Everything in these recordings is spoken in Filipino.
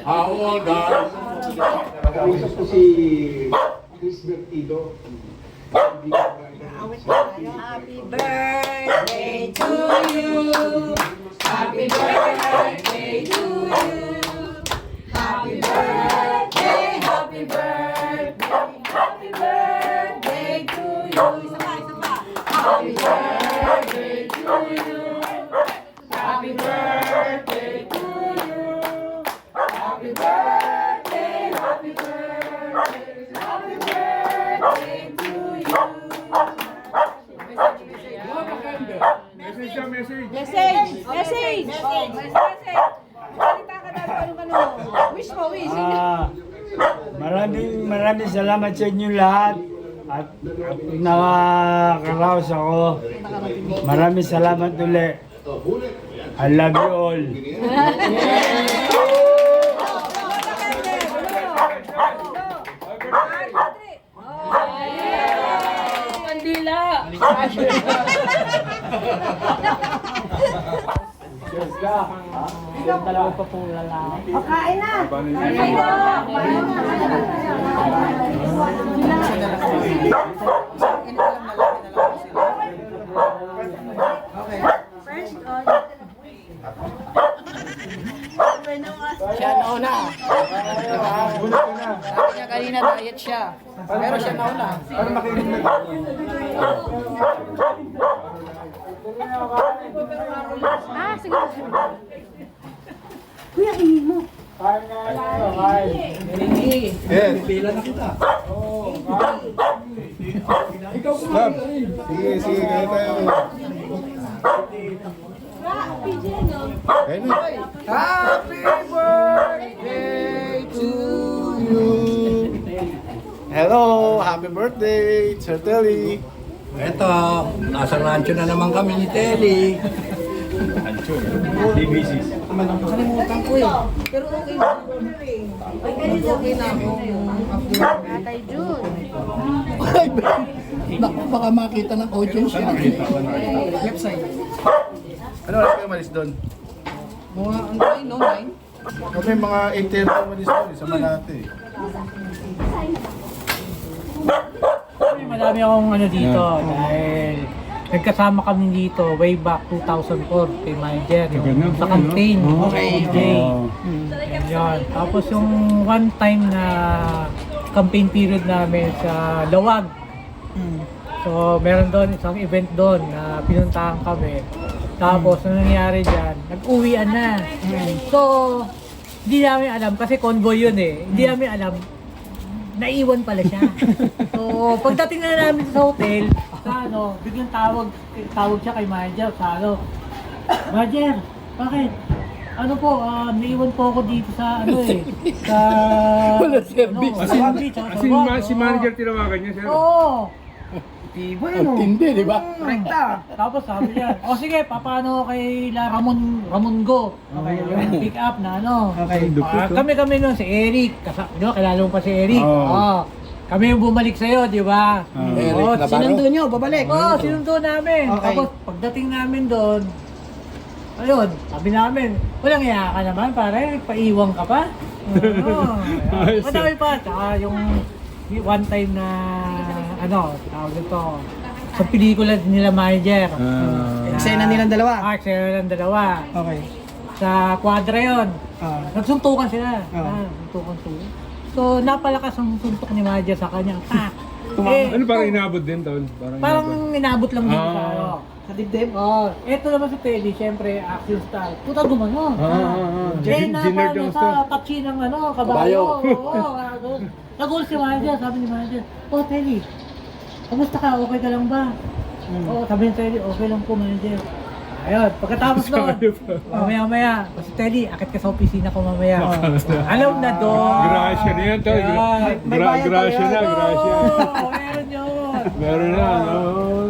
How old are you? Nakausap ko si Chris Bertido. Happy birthday to you. Happy birthday to you. Happy birthday, happy birthday, happy birthday to you. Isa pa, isa pa. Happy birthday to you. Happy birthday to you. Happy birthday, happy birthday, happy birthday to you. Message! Message! Message! Salita ka daw, ano? Wish mo, wish. Maraming salamat sa inyo lahat at nakakaraos ako. Maraming salamat ulit. I love you all. Kandila! Dalawa pa pong lalaki. O, kain na! Kain Siya nauna. Sabi niya kanina diet siya. Pero siya nauna. Para makinig na. Sige. Kuya, ingin mo. Yes. Pila na kita. Love. Sige, sige, kaya tayo. Ayun na. Happy birthday to you. Hello, happy birthday, Sir Telly. Eto, nasa rancho na naman kami ni Telly. Kalimutan ko eh. Pero okay na. Okay na ako. Tatay Jun. Naku, baka makita ng audience yan. Website. Ano oras kayo malis doon? Mga ano ay, no, 9? Kami mga 8:30 malis doon, sa Malate. Marami akong ano dito dahil nagkasama kami dito way back 2004 kay manager yung sa campaign. Okay. Yan. Tapos yung one time na campaign period namin sa Lawag. So meron doon isang event doon na pinuntahan kami. Tapos ano nangyari dyan, nag-uwian na. So hindi namin alam kasi convoy yun eh. Hindi namin alam naiwan pala siya. So, pagdating na namin sa hotel, sa ano, biglang tawag siya kay manager sa ano, manager, bakit? Ano po, naiwan po ako dito sa ano eh, sa... Wala service. Si manager tinawagan niya, sir? Oo. Diba yun? Tindi, di ba? Rekta. Tapos sabi niya, o sige, papaano kay Ramon Go? Okay, yung pick up na ano. Okay. Kami nun, si Eric. Di ba, kilala mo pa si Eric? Oo. Kami yung bumalik sa'yo, di ba? Eric, sinundo nyo, babalik. Oo, sinundo namin. Okay. Tapos pagdating namin doon, ayun, sabi namin, walang iya ka naman, pare, paiwang ka pa. Oo. Madami pa. Tsaka yung one time na, ano, tawag ito, sa pelikula nila manager. Eksena nilang dalawa. Eksena nilang dalawa. Okay. Sa kwadra yun. Nagsuntukan sila. Suntukan. So, napalakas ang suntok ni manager sa kanya. Ano parang inabot din taon? Parang inabot lang din sa ano. Sa dibdib? Eto naman si Teddy, syempre, action star. Puta gumano. Dinner daw Sa tachi ng ano, kabayo. Oo, nagul si manager, sabi ni manager, oh Teddy, kamusta ka? Okay ka lang ba? Oo, sabi ni Teddy, okay lang po manager. Ayun, pagkatapos doon, mamaya-maya, si Teddy, akit ka sa opisina ko mamaya. Alam na doon. Grasya na yan, tol. Grasya na, grasya. Oo, meron yun. Meron na, no?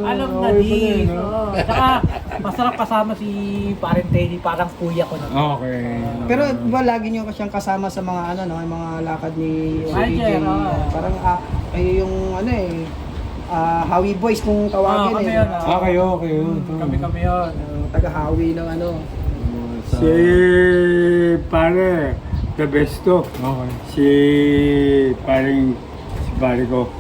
Alam na din. Saka, masarap kasama si Parent Teddy, parang kuya ko na. Okay. Pero ba lagi nyo siyang kasama sa mga ano no, yung mga lakad ni Manager, OPJ? Parang kayo yung ano eh, Hawi Boys kung tawagin kami eh. yun. Kayo. Kami yun. Taga Hawi ng ano. Sa... Si pare, the best to. Okay. Si pare ko.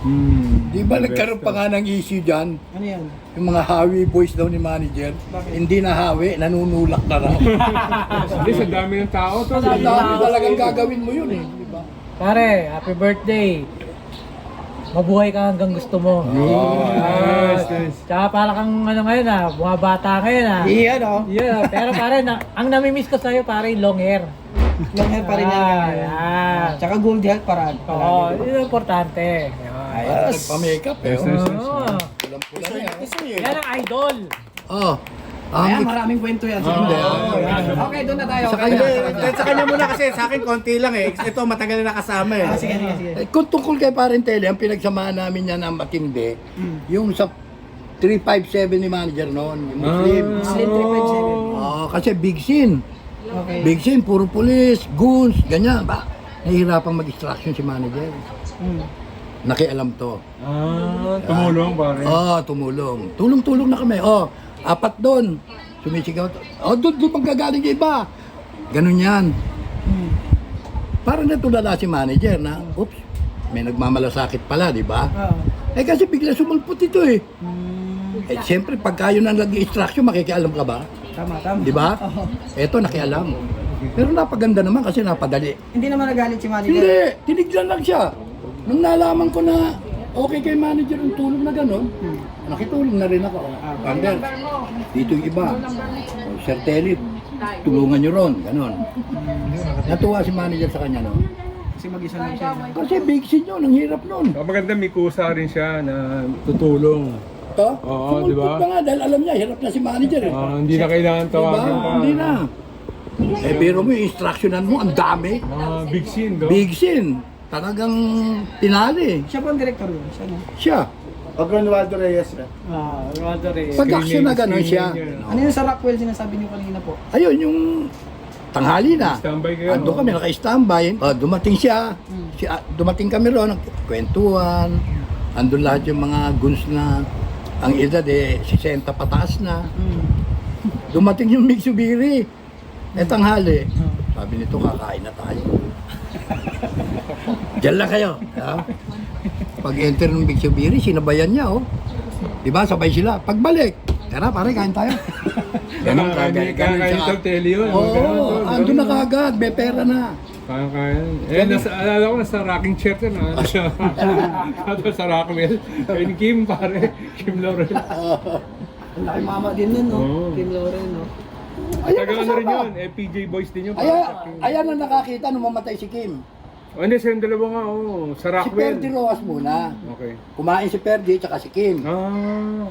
Di ba nagkaroon pa nga ng issue dyan? Ano yan? Yung mga hawi boys daw ni manager, hindi na hawi, nanunulak na raw. Hindi, sa dami ng tao to. Ang dami talagang gagawin mo yun eh, di ba? Pare, happy birthday. Mabuhay ka hanggang gusto mo. Nice, nice. Tsaka para kang ano ngayon bumabata ngayon Iyan o. Yeah, pero pare, ang namimiss ko sa'yo pare, long hair. Long hair pa rin yan. Yan. Tsaka gold health para. Oo, yun ang importante. Ay, nagpa-makeup eh. Yes, yes, yes. Oo. Pulang-pula na yan. Yan ang idol. Oh. Ayan, maraming kwento yan. Hindi. Okay, doon na tayo. Sa kanya, Sa kanya muna kasi sa akin konti lang eh. Ito matagal na nakasama eh. Sige, sige, sige. Kung tungkol kay Parentele, ang pinagsamahan namin niya ng matindi, yung sa 357 ni manager noon, yung Muslim. Slim 357. Kasi big scene. Okay. Big scene, puro pulis, goons, ganyan. Ba? Nahihirapang mag-extraction si manager. Nakialam to. Tumulong pare. Tumulong. Tulong-tulong na kami. Apat doon. Sumisigaw. Doon magagaling yung iba. Ganun yan. Parang natulala si manager na, oops, may nagmamalasakit pala, di ba? Eh kasi bigla sumulpot ito eh. Eh siyempre, pagka yun ang nag-extraction, makikialam ka ba? Tama, tama. Di ba? Eto, nakialam. Pero napaganda naman kasi napadali. Hindi naman nagalit si manager. Hindi, tiniglan lang siya. Nung nalaman ko na okay kay manager yung tulong na gano'n, nakitulong na rin ako. Pander, dito yung iba. Sir Telly, tulungan nyo ron, gano'n. Natuwa si manager sa kanya, no? Kasi mag-isa lang siya. Kasi big scene yun, ang hirap nun. Maganda may kusa rin siya na tutulong. Ito, Oo, di ba? tumulpot na nga dahil alam niya, hirap na si manager. Eh. Hindi na kailangan Diba? tawagin pa. Hindi na. Eh, pero mo yung instructionan mo, ang dami. Big scene, do? Big scene. Talagang tinali. Siya po ang director yun. Siya no? Siya. Ronaldo Reyes na. Pag-action na gano'n siya. Ano yung sa Rockwell sinasabi niyo kanina po? Ayun, yung tanghali na. Standby kayo. Ando kami, naka-standby. Dumating siya. Dumating kami ron, nagkwentuhan. Andun lahat yung mga guns na ang edad 60 pataas na. Dumating yung Mitsubiri. Tanghali. Sabi nito, kakain na tayo. Diyan lang kayo. Pag-enter ng Mitsubiri, sinabayan niya, oh. Diba, sabay sila. Pagbalik, tara pare, kain tayo. Ganun kagad. Kakain ng tele yun. Oo, andun na kagad, may pera na. Kakain. Alala ko nasa rocking chair na. Sa Rockwell. Kay ni Kim pare. Kim Laurel. Ang laki mama din nun, no? Oo. Kim Lauren, no? Ayan, Taga ano rin nakasama. yun. FPJ boys din yun. Ayan ang nakakita nung mamatay si Kim. Hindi, siya yung dalawa nga. Sa Si Rockwell. Perdi Rojas muna. Okay. Kumain si Perdi tsaka si Kim.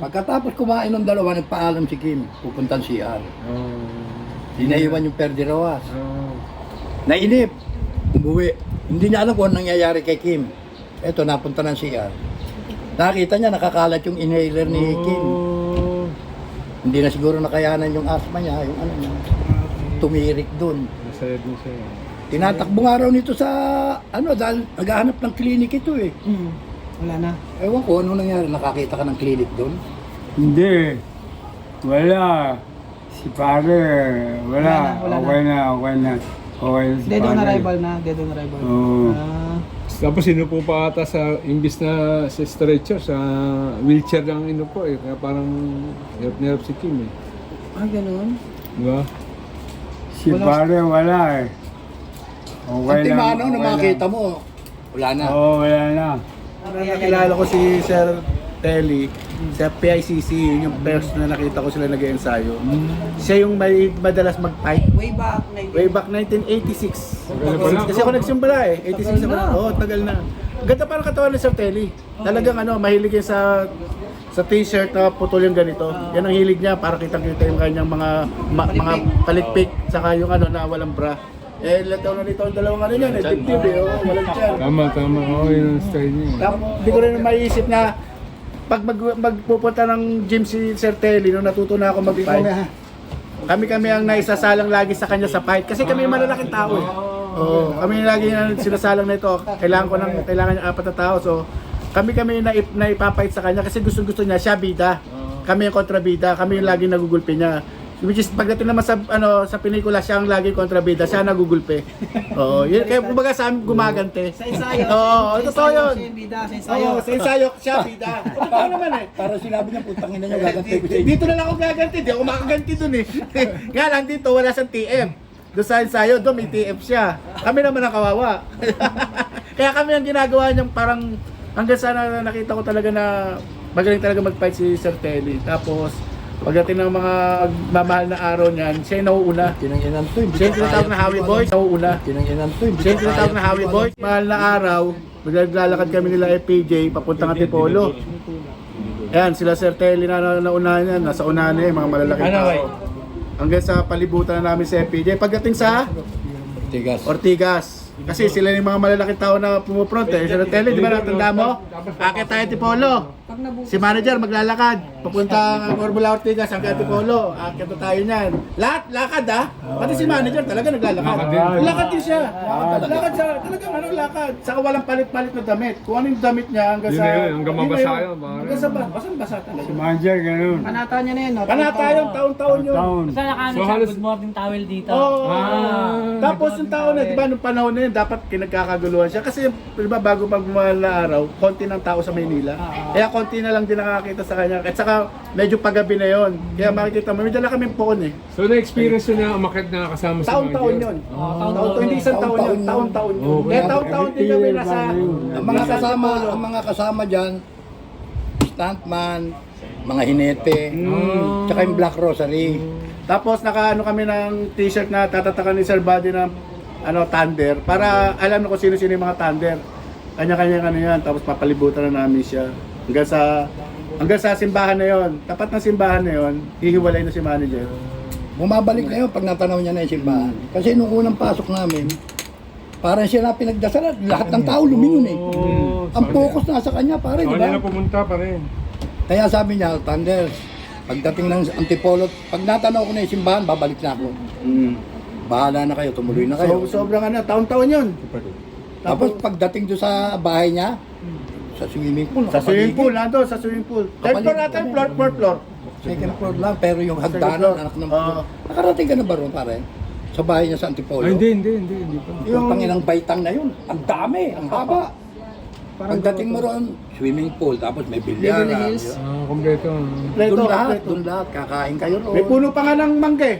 Pagkatapos kumain ng dalawa, nagpaalam si Kim. Pupuntan CR. Dinaiwan yung Perdi Rojas. Nainip. Umuwi. Hindi niya alam kung anong nangyayari kay Kim. Eto, napunta ng CR. Nakita niya, nakakalat yung inhaler ni Kim. Hindi na siguro nakayanan yung asthma niya, yung ano niya. Tumirik dun. Nasayad mo siya. Tinatakbo nga raw nito sa, dahil naghahanap ng clinic ito eh. Wala na. Ewan ko, ano nangyari? Nakakita ka ng clinic doon? Hindi. Wala. Si pare, wala. Wala na. Okay na. Okay na si Dead on pare. arrival na. Dead on arrival. Oo. Tapos inupo pa ata sa, imbis na sa stretcher, sa wheelchair lang inupo eh. Kaya parang hirap na hirap si Kim eh. Ganun. Diba? Si pare, wala eh. Okay Ang timano na okay makita mo, wala na. Oo, wala na. Nakilala ko si Sir Telly sa PICC, yun yung first na nakita ko sila nag-ensayo. Siya yung may madalas mag-fight. Way back 1986. Tagal na pala. Kasi ako nagsimbala eh. 86 ako. Oo, tagal na. Ganda parang katawan ni Sir Telly. Talagang mahilig yan sa t-shirt na putol yung ganito. Yan ang hilig niya para kitang-kita yung kanyang mga palikpik saka yung na walang bra. Lataw na nito ang dalawang yan. Dibdib eh. Walang tiyan. Tama. Oo, yun ang style niya. Hindi ko rin maiisip na pag magpupunta ng gym si Sir Telly, nung natuto na ako mag-fight, kami ang naisasalang lagi sa kanya sa fight. Kasi kami malalaking tao eh. Oo, kami lagi na sinasalang na ito. Kailangan niya 4 na tao. So, kami na ipapait sa kanya kasi gusto niya siya bida. Kami yung kontrabida, kami yung lagi nagugulpi niya. Which is pagdating naman sa sa pelikula, siya ang lagi kontrabida, siya nagugulpe. Oo, yun kaya kumbaga sa amin gumagante. Sa ensayo. Oo, totoo yun. Siya yung bida, sa ensayo. Oo, sa ensayo siya bida. Totoo naman eh. Para sinabi niya, putang ina niyo, gagantay ko sa inyo. Dito na lang ako gaganti, di ako makaganti dun eh. Nga lang dito, wala siyang TF. Doon sa ensayo, doon may TF siya. Kami naman ang kawawa. Kaya kami ang ginagawa niyang parang, hanggang sana nakita ko talaga na magaling talaga mag-fight si Sir Telly. Tapos, pagdating ng mga mamahal na araw niyan, siya yung nauuna. Kinanginan to, hindi Siya yung tinatawag na Howie Boy, nauuna. Kinanginan to, hindi Siya yung tinatawag na Howie Boy. Mahal na araw, maglalakad kami nila FPJ, papuntang Antipolo. Ayan, sila Sir Telly na naunahan yan, nasa unahan na yung mga malalaking tao. Hanggang sa palibutan na namin sa FPJ. Pagdating sa Tigas. Ortigas. Kasi sila yung mga malalaking tao na pumupront eh. Sir Telly, di ba natanda mo? Akit tayo Antipolo. Si manager maglalakad. Papunta ang Orbula Ortigas hanggang Antipolo. Akit na tayo niyan. Lahat, lakad ah. Pati si manager talaga naglalakad. Lakad din siya. Lakad siya. Talagang lakad. Saka walang palit-palit na damit. Kung ano yung damit niya hanggang sa... Yun na yun, hanggang mabasa yun, Hanggang sa basang-basa talaga. Si Manager, ganun. Panata niya na yun. no? Panata yun, taon-taon yun. Taon. Basta nakaano So, siya, halos- good morning towel dito. Oo. Ah. Tapos yung tao na, di ba, nung panahon na yun, dapat kinagkakaguluhan siya. Kasi, di ba, bago magmahal na araw, konti ng tao sa Maynila. Kaya konti na lang din nakakita sa kanya. At saka, medyo pagabi na yon. Kaya makikita mo, may dala kaming phone eh. So na-experience yun na umakit na kasama si Taon-taon manager? yun. Taon-taon, hindi isang taon yun. Taon-taon yun. Kaya taon-taon din kami nasa... Ang mga kasama, ang mga kasama diyan, stuntman, mga hinete, tsaka yung Black Rosary. Tapos nakaano kami ng t-shirt na tatatakan ni Sir Buddy ng Thunder para alam na kung sino-sino yung mga Thunder. Kanya-kanya yan, tapos papalibutan na namin siya. Hanggang sa simbahan na yon. Tapat ng simbahan na yon, hihiwalay na si manager. Bumabalik na yun pag natanaw niya na yung simbahan. Kasi nung unang pasok namin, parang siya na pinagdasalan, lahat ng tao lumingon eh. Ang focus nasa kanya, pare, di Ako ba? na pumunta pa rin. Kaya sabi niya, Thunders, pagdating ng Antipolo, pag natanaw ko na yung simbahan, babalik na ako. Bahala na kayo, tumuloy na kayo. So, sobrang taon-taon yun. Tapos pagdating doon sa bahay niya, sa swimming pool, Sa swimming pool, nandun sa swimming pool. Third floor natin, floor. Second floor lang, pero yung hagdanan, anak ng Oo. Nakarating ka na ba ron, pare? Sa bahay niya sa Antipolo? Ay, hindi pa. Yung panginang baitang na yun, ang dami, ang haba. Pagdating mo ron, swimming pool, tapos may bilyaran. Beverly Hills. Kompleto. Doon lahat, kakain kayo ron. May puno pa nga ng mangga eh.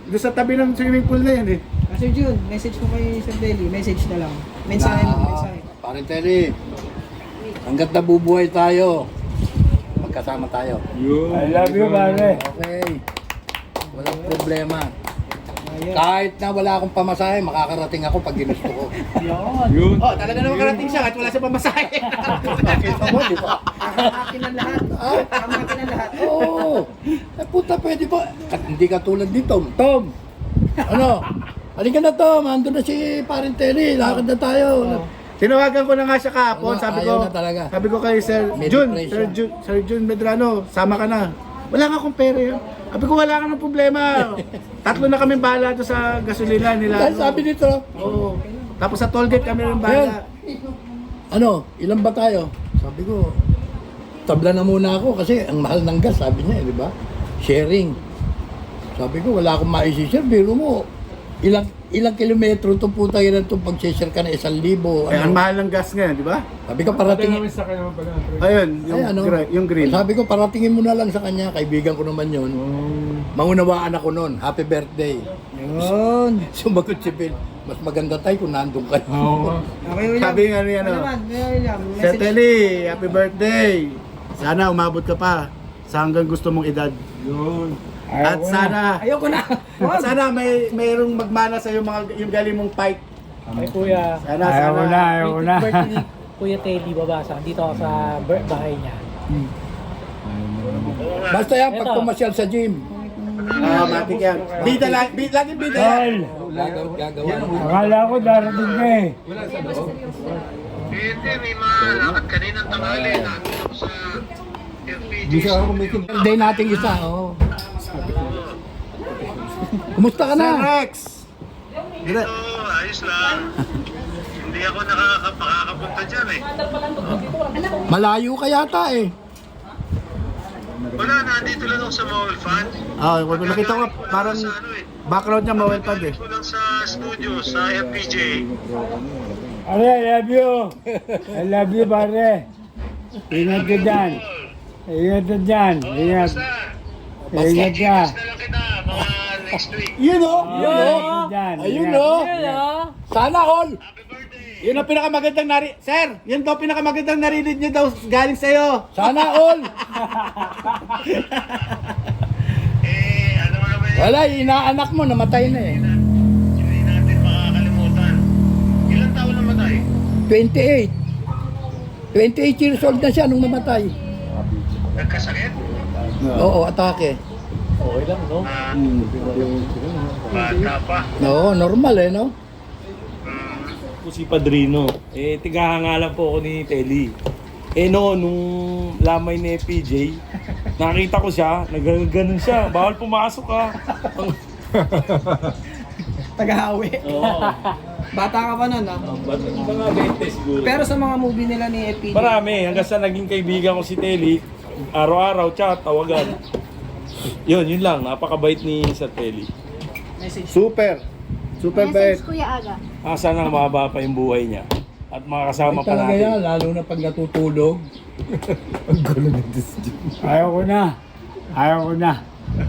Doon sa tabi ng swimming pool na yun eh. Sir Jun, message ko kay Sir Deli. Message na lang. Mensahe mo, mensahe. Parin Telly, hanggat nabubuhay tayo, magkasama tayo. I love you, pare. Okay. Walang problema. Kahit na wala akong pamasahe, makakarating ako pag ginusto ko. Yun. Oh, talaga naman karating siya kahit wala siya pamasahe. Nakita mo, di ba? Kakakin ang lahat. Kakakin ang lahat. Oo. Eh puta, pwede ba? At hindi ka tulad ni Tom. Tom! Ano? Halika na Tom, andun na si Parin Telly, lakad na tayo. Tinawagan ko na nga siya kahapon, Ano, sabi ayaw ko, na talaga. sabi ko kay Sir May Jun, depression. Sir Jun Medrano, sama ka na. Wala nga akong pera yun. Sabi ko, wala ka ng problema. Tatlo na kami bahala doon sa gasolina nila. Dahil sabi nito, Oo. Tapos sa tollgate kami rin bahala. ano, ilan ba tayo? Sabi ko, tabla na muna ako kasi ang mahal ng gas, sabi niya, di ba? Sharing. Sabi ko, wala akong maisishare, biro mo. Ilang kilometro itong puta yun itong pag-share ka na 1,000. Eh, ang mahal ng gas ngayon, di ba? Sabi ko, Tingin paratingin. namin sa kanya pala. Ayun, yung, Ay, ano? yung green. Sabi ko, paratingin mo na lang sa kanya, kaibigan ko naman yun. Maunawaan ako nun, happy birthday. Yun. Sumagot si Bill, mas maganda tayo kung nandun kayo. Oo. Okay, William. Sabi nga niya, Ano ano? naman, William, Sir message. Telly, happy birthday. Sana umabot ka pa sa hanggang gusto mong edad. Yun. At sana, Ayoko na. at sana mayroong magmana sa yung yung galing mong fight. Ay kuya, Sana, Ayaw ko na, sana. ayaw ko na. birthday ni Kuya Teddy babasa. Dito ako sa bahay niya. Basta yan, pag Eto. pumasyal sa gym, Matik yan. Bida lang, laging bida yan. Tol, gagawa mo. akala ko darating ka eh. Hindi, may malakad kaninang tanghali. Nandun ako sa FPG. Birthday nating isa, oo. Kumusta ka Sir na? Rex. Ito, ayos lang. Hindi ako makakapunta dyan eh. Malayo ka yata eh. Wala, nandito lang ako sa Mobile Fan. Nakita ko parang background niya mawel pad eh. Ko lang sa studio, sa FPJ. Pare, I love you. I love you, pare. Ingat ka dyan. Ingat ka dyan. Ingat. Ingat ka. Na lang kita, mga next week. Yun o! Ingat dyan. Ayun Ingat. o! Sana all! Happy birthday! Yun ang pinakamagandang Sir, yun daw pinakamagandang narinig niyo daw galing sa'yo. Sana all! Ano mo naman yun? Wala, inaanak mo, namatay na eh. Hindi natin makakalimutan. Ilang taon namatay? 28. 28 years old na siya nung namatay. Nagkasakit? Oo, atake. Ah, bata pa. Oo, normal eh, no? po si Padrino. Tigahanga lang po ako ni Telly. Nung lamay ni PJ, nakita ko siya, nagaganon siya. Bawal pumasok ha. Tagahawi. Oo. Bata ka pa nun, ah. Mga 20 siguro. Pero sa mga movie nila ni FPJ, Marami, hanggang sa naging kaibigan ko si Telly, araw-araw chat, tawagan. Yun lang, napakabait ni Sir Telly. Super. Super bait. Kuya Aga. Sana mababa pa yung buhay niya. At makakasama pa Talaga natin. yan, lalo na pag natutulog. Ayaw ko na. Ayaw ko na.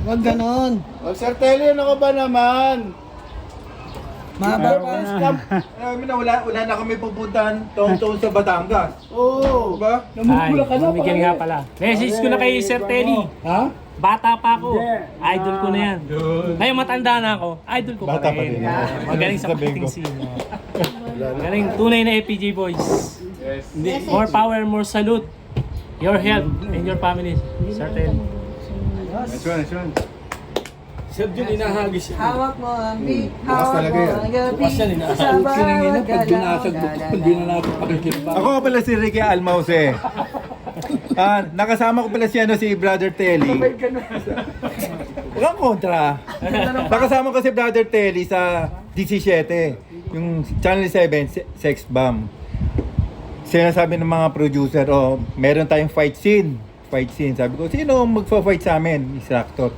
wag ganon. Sir Telly, ano ka ba naman? Mahaba pa. Wala na kami pupuntahan taon-taon sa Batangas. Oo. Diba? Namumula ka na Miguel nga pala. Message ko na kay Sir Telly. Ha? Bata pa ako. Idol ko na yan. Ngayon matanda na ako. Idol ko Bata pa pa rin. rin. Magaling sa acting scene. Magaling. Tunay na FPJ boys. More power, more salute. Your health and your family. Sir Telly. Sir Jun, inahagis siya. Hawak mo ang beat. Bukas Hawak talaga mo yan. ang gabi. Bukas yan, Sa Kinangina, bawat pag binasag mo, galaw, hindi na natin pakikilpa. Ako pala si Ricky Almause. Nakasama ko pala si Brother Telly. Walang kontra. Nakasama ko si Brother Telly sa 17, yung Channel 7, Sex Bomb. Sinasabi ng mga producer, meron tayong fight scene. Sabi ko, sino magpa-fight sa amin? Instructor.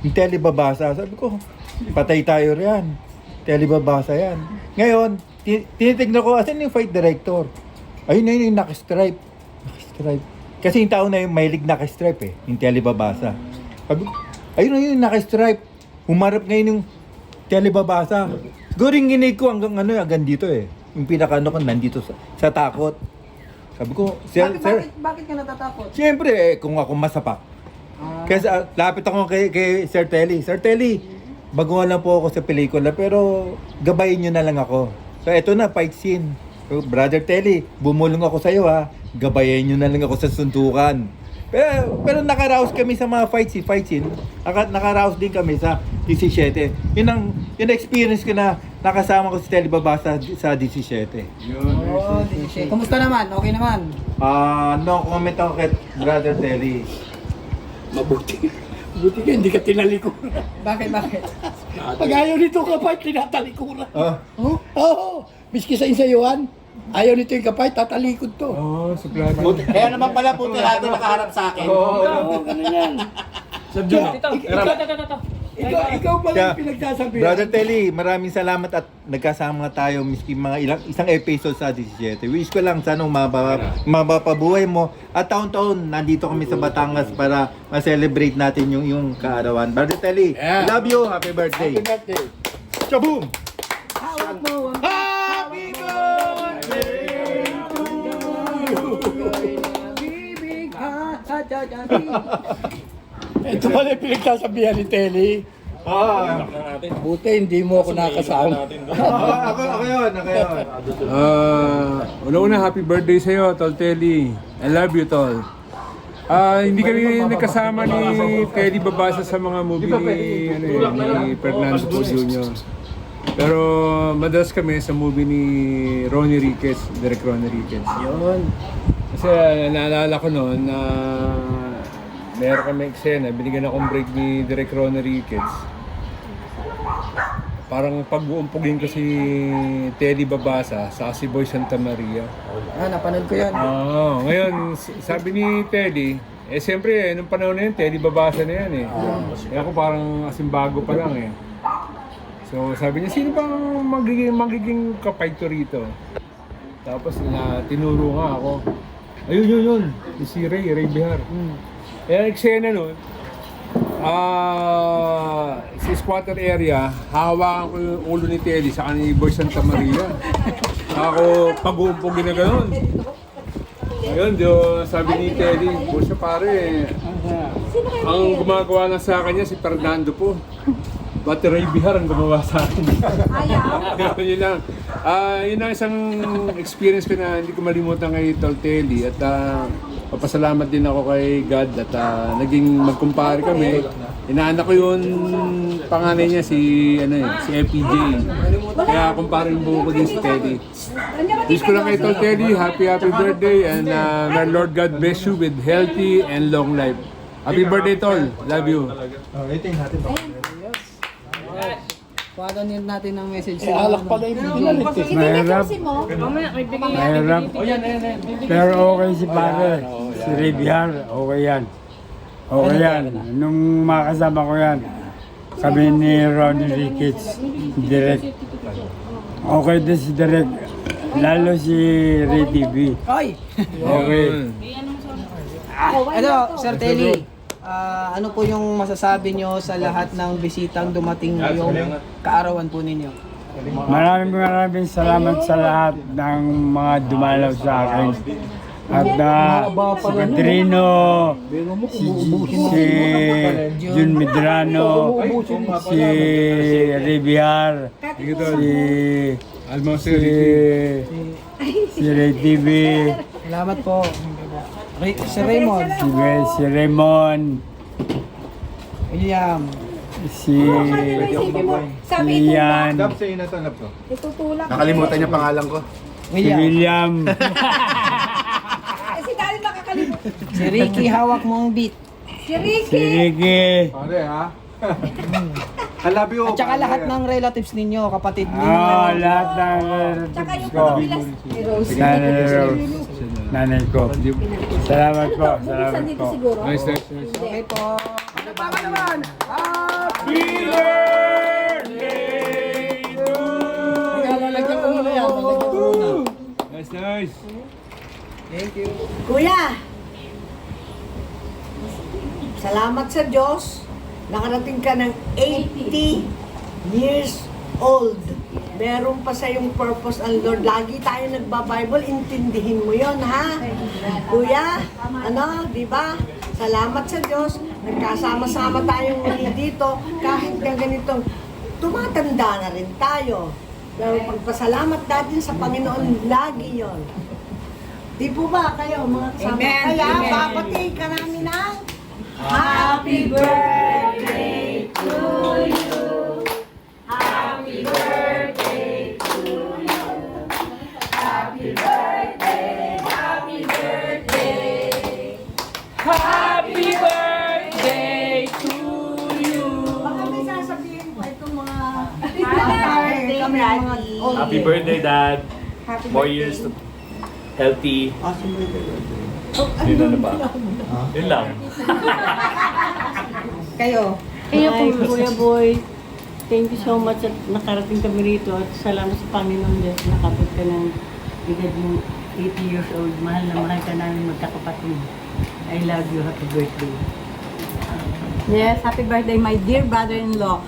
Yung Telly Babasa. Sabi ko, patay tayo riyan. Telly Babasa yan. Ngayon, tinitignan ko, asan yung fight director? Ayun na yung nakastripe. Kasi yung tao na yung mahilig nakastripe yung Telly Babasa. Sabi ko, ayun na yung nakastripe. Humarap ngayon yung Telly Babasa. Siguro yung ginig ko hanggang dito Yung pinaka-ano ko nandito sa takot. Sabi ko, Bakit ka natatakot? siyempre, kung ako masapak. Kaya lapit ako kay Sir Telly. Sir Telly, baguhan lang po ako sa pelikula, pero gabayin nyo na lang ako. So, eto na, fight scene. So, Brother Telly, bumulong ako sa'yo gabayin nyo na lang ako sa suntukan. Pero nakaraos kami sa mga fight scene. Nakaraos din kami sa 17. Yun ang experience ko na nakasama ko si Telly Babasa sa 17. Oo, kumusta naman? Okay naman? No comment ako kay Brother Telly. Mabuti ka, hindi ka tinalikuran. Bakit? Pag ayaw nito kapay, tinatalikuran. Oh. Oo. Miski sa insayuhan, ayaw nito yung kapay, tatalikod to. Suplado. Kaya naman pala puti natin nakaharap sa akin. Oo, ganun yan. Sir Jun, Ikaw pala Kaya, yung pinagsasabihan. Brother Telly, maraming salamat at nagkasama tayo miski isang episode sa 17. Wish ko lang sana mapapabuhay mo at taon-taon nandito kami sa Batangas para ma-celebrate natin yung kaarawan. Brother Telly, Yeah. love you, happy birthday. Happy birthday. Chaboom! Hawak mo ang Happy birthday! bibig. Ito pala yung pinagsasabihan ni Telly. Buti hindi mo ako nakasama. Ako yun. Una-una, happy birthday sa'yo, Tol Telly. I love you, Tol. Hindi kami nagkasama ni Telly Babasa sa mga movie ni Fernando Po Jr. Pero madalas kami sa movie ni Ronnie Riquez, Direk Ronnie Riquez. Yun. Kasi naalala ko noon na meron kami eksena, binigyan akong break ni Direk Ronnie Riquez. parang pag-uumpugin ko si Teddy Babasa sa Boy Santa Maria. Napanood ko yan. Ngayon, sabi ni Teddy, siyempre, nung panahon na yun, Teddy Babasa na yan eh. Ako parang bago pa lang eh. So sabi niya, sino bang magiging kapayto rito? Tapos tinuro nga ako. Ayun, yun. Si Ray Bihar. Ang eksena nun, sa squatter area, hawakan ko yung ulo ni Teddy sa kanil Boy Santa Maria. Ako pag-uumpog na gano'n. Ayun, sabi ni Teddy, siya pare, ang gumagawa na sa kanya si Fernando po. Pati Ray Bihar ang gumawa sa akin. Yun lang. Yun ang isang experience ko na hindi ko malimutan kay Tol Telly. At papasalamat din ako kay God at naging magkumpare kami. Inaanak ko yung panganay niya si FPJ. Kaya kumpare yung buo ko din si Teddy. Wish ko lang kay Tol Telly, happy birthday and may Lord God bless you with healthy and long life. Happy birthday, Tol. Love you. Paganin natin ang message Alak pala yung binalit eh. Mahirap. Mahirap. Pero okay si pare. Si Ray Bihar, okay yan. Okay yan. Nung makasama ko yan, kami ni Ronnie Ricketts, direct. Okay din si direct. Lalo si Ray TV. Okay. Sir Telly, ano po yung masasabi nyo sa lahat ng bisitang dumating ngayong kaarawan po ninyo? Maraming salamat sa lahat ng mga dumalaw sa akin. At si Pedrino, si Jun Medrano, si Ray Bihar, si Ray TV, Salamat po. Si Raymond, si Raymond, William, si Ian, Nakalimutan niya pangalan ko. si William, Si Dali makakalimutan. si Ricky, hawak mo ang beat. Si Ricky. si Ricky. I love you. At saka lahat ng relatives ninyo, kapatid ninyo. Lahat ng Tsaka yung ko. pagpilas ni Rose. Nanay ko. Salamat po. Bumisan Salamat dito po. siguro. Nice. Okay po. Happy birthday to Lalagyan ko muna yan. Lalagyan ko muna. Nice. Kuya, salamat sa Diyos. Nakarating ka ng 80 years old. Meron pa sa yung purpose ang Lord. Lagi tayo nagba-Bible, intindihin mo yon, ha? Kuya, di ba? Salamat sa Diyos. Nagkasama-sama tayong muli dito. Kahit na ganitong, tumatanda na rin tayo. Pero pagpasalamat natin sa Panginoon, lagi yon. Di po ba kayo, mga kasama? Kaya, papati ka namin ng Happy birthday to you. Happy birthday to you. Happy birthday, happy birthday. Happy birthday to you! Baka may sasabihin po itong mga Happy birthday, Dad. More years to healthy. Yun ba? Yun lang. Kayo. Kaya po, Kuya Boy, thank you so much at nakarating kami rito at salamat sa Panginoon Diyos nakapit ka ng edad mo 80 years old. Mahal na mahal ka namin magkakapatid. I love you. Happy birthday. Yes, happy birthday my dear brother-in-law.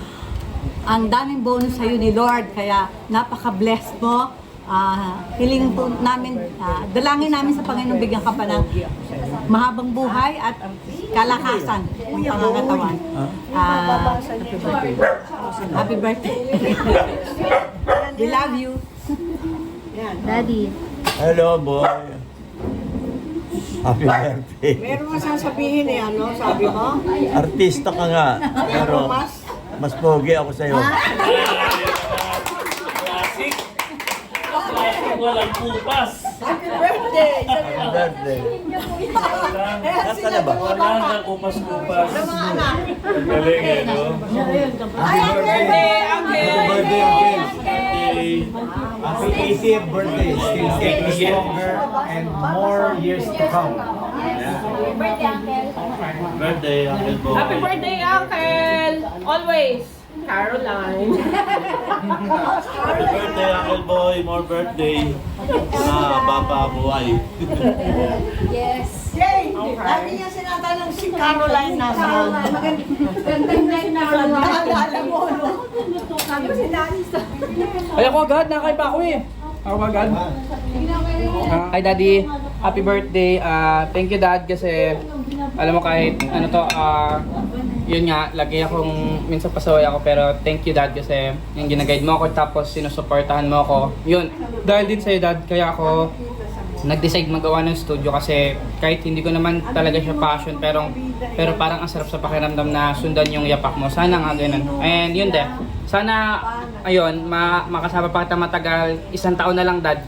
Ang daming bonus sa'yo ni Lord, kaya napaka-blessed mo. Hiling po namin, dalangin namin sa Panginoon bigyan ka pa ng mahabang buhay at kalakasan ng pangangatawan. Happy birthday. We love you. Daddy. Hello, boy. Happy birthday. Meron mo sasabihin sabi mo? Artista ka nga, pero mas pogi ako sa'yo. Walang kupas. Happy birthday! Happy birthday. Nasaan na ba? Wala na kupas-kupas. Sa mga anak. Galing eh, no? Happy birthday, Uncle! Happy birthday, Uncle. Happy 80th birthday. Still getting stronger and more years to come. Birthday, Uncle Boy. Happy birthday, Uncle! Always! Caroline. Happy birthday, Uncle Boy. More birthday. Baba buhay. Yes! Yay! Lagi niya sinatanong si Caroline nasaan. Magandang night na naalala mo, no? Sabi ko si Daddy sa... Ay, ako agad, nakakay pa ako eh. Ako agad. Hi Daddy, happy birthday. Thank you Dad kasi alam mo kahit ano to, yun nga, lagi akong minsan pasaway ako pero thank you Dad kasi yung ginaguide mo ako tapos sinusuportahan mo ako. Yun, dahil din sa'yo Dad, kaya ako nag-decide magawa ng studio kasi kahit hindi ko naman talaga siya passion pero parang ang sarap sa pakiramdam na sundan yung yapak mo. Sana nga ganun. And yun de. Sana ayun, makasama pa kita matagal. 1 taon na lang Dad.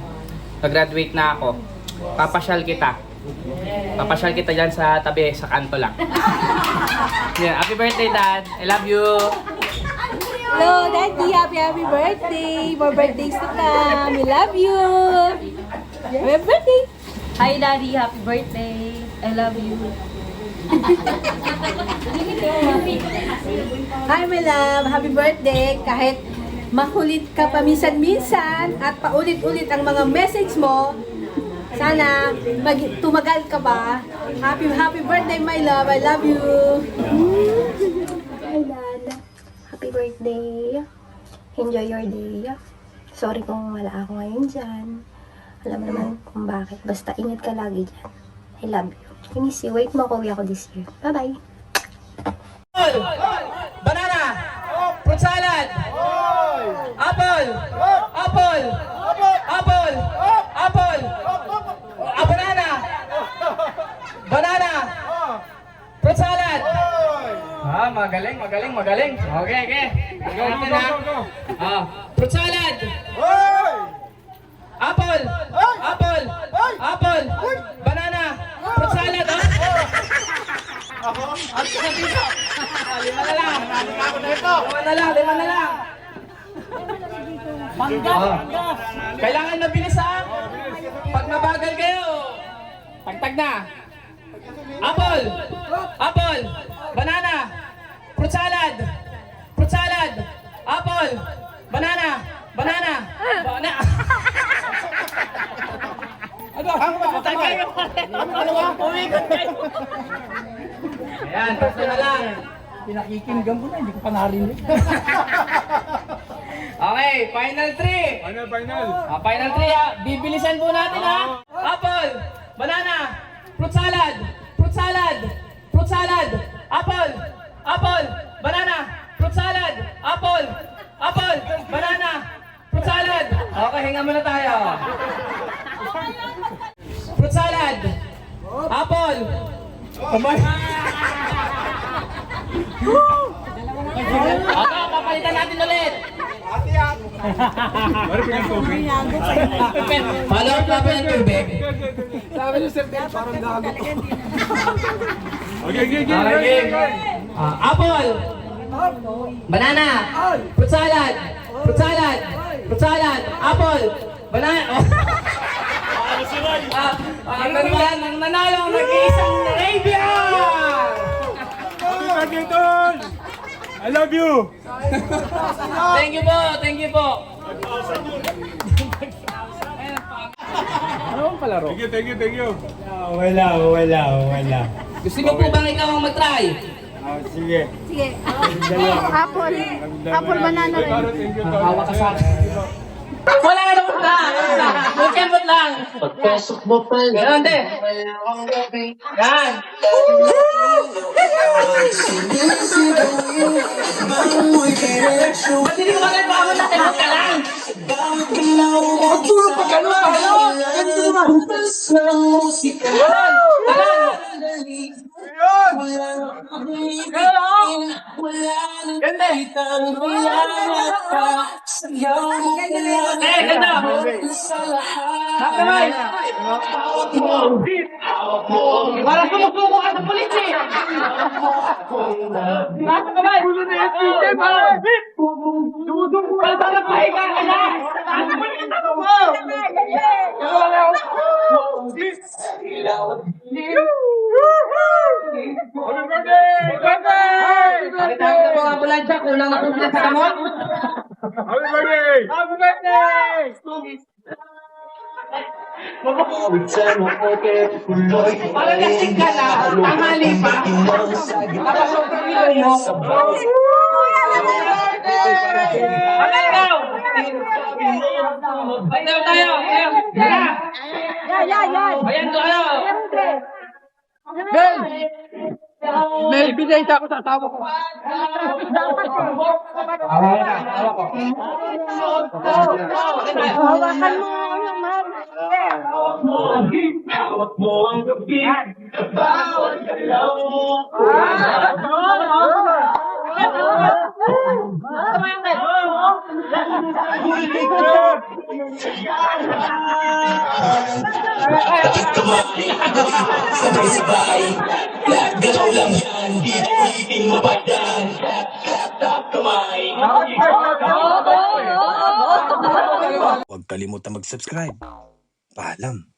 Pag-graduate na ako. Papasyal kita. Papasyal kita dyan sa tabi, sa kanto lang. Yeah, happy birthday Dad. I love you. Hello, Daddy. Happy birthday. More birthdays to come. We love you. Happy birthday. Hi Daddy, happy birthday. I love you. Hi, my love. Happy birthday. Kahit makulit ka paminsan-minsan at paulit-ulit ang mga message mo, sana tumagal ka ba. Happy birthday, my love. I love you. Hi, Dad. Happy birthday. Enjoy your day. Sorry kung wala ako ngayon dyan. Alam mo naman kung bakit. Basta ingat ka lagi dyan. I love you. I miss you. Wait mo, uwi ako this year. Bye-bye. Banana! Fruit salad! Apple! Apple! Apple! Apple! Banana! Banana! Fruit salad! Magaling. Okay. Go. Fruit salad! Apple! Apple! Apple! Banana! Fruit salad, ha? Lima na lang. Kailangan mabilis, ha? Pag mabagal kayo, tagtag na. Apple! Apple! Banana! Fruit salad! Fruit salad! Apple! Banana! Banana! Ano ba? Umikot kayo. Ayan, tatlo na lang. Pinakikinggan ko na, hindi ko pa narinig. Okay, final 3. Final 3 ha. Bibilisan po natin ha. Apple, banana, fruit salad, fruit salad, fruit salad, apple, apple, banana, fruit salad, apple, apple, banana, fruit salad. Okay, hinga muna tayo. Fruit salad, apple, Ito, papalitan natin ulit. Follow up pa ng tubig. Sabi niyo, Sir Tel, parang gago. Okay. Apple. Banana. Fruit salad. Fruit salad. Fruit salad. Apple. Banana. Ang nanalo ang nag-iisang Arabian! Happy birthday, Tol! I love you! Thank you po. Ano bang palaro? Thank you. Wala. Gusto niyo po bang ikaw ang mag-try? Sige. Apple banana rin. Hawa ka sa akin. Wala ka naman lang! Magkembot lang! Pagpasok mo pa Ganon de! Yan! Ba't hindi ko kagad pa na tembot ka lang? Magtulog pa gano'n! Ganon! Ganda! Ganda! Nakamay! Para sumusuko ka sa pulis eh! Nakamay! Pulo na yung PJ para! Sumusuko ka para pahiga ka na! Ambulansya, kulang na kumplet sa kamot. Happy birthday! Happy birthday! Palagasing ka na, tanghali pa. Napasok ang ilo mo. Ano ikaw? Tayo tayo! Ayan to ano? Ben! May ebidensya ako sa asawa ko. Hawakan mo yung Hawak mo ang gabi. Bawat galaw mo. Sabay-sabay, galaw lang yan, di ulitin mabayan. Tap kamay. Huwag kalimutan mag-subscribe. Paalam.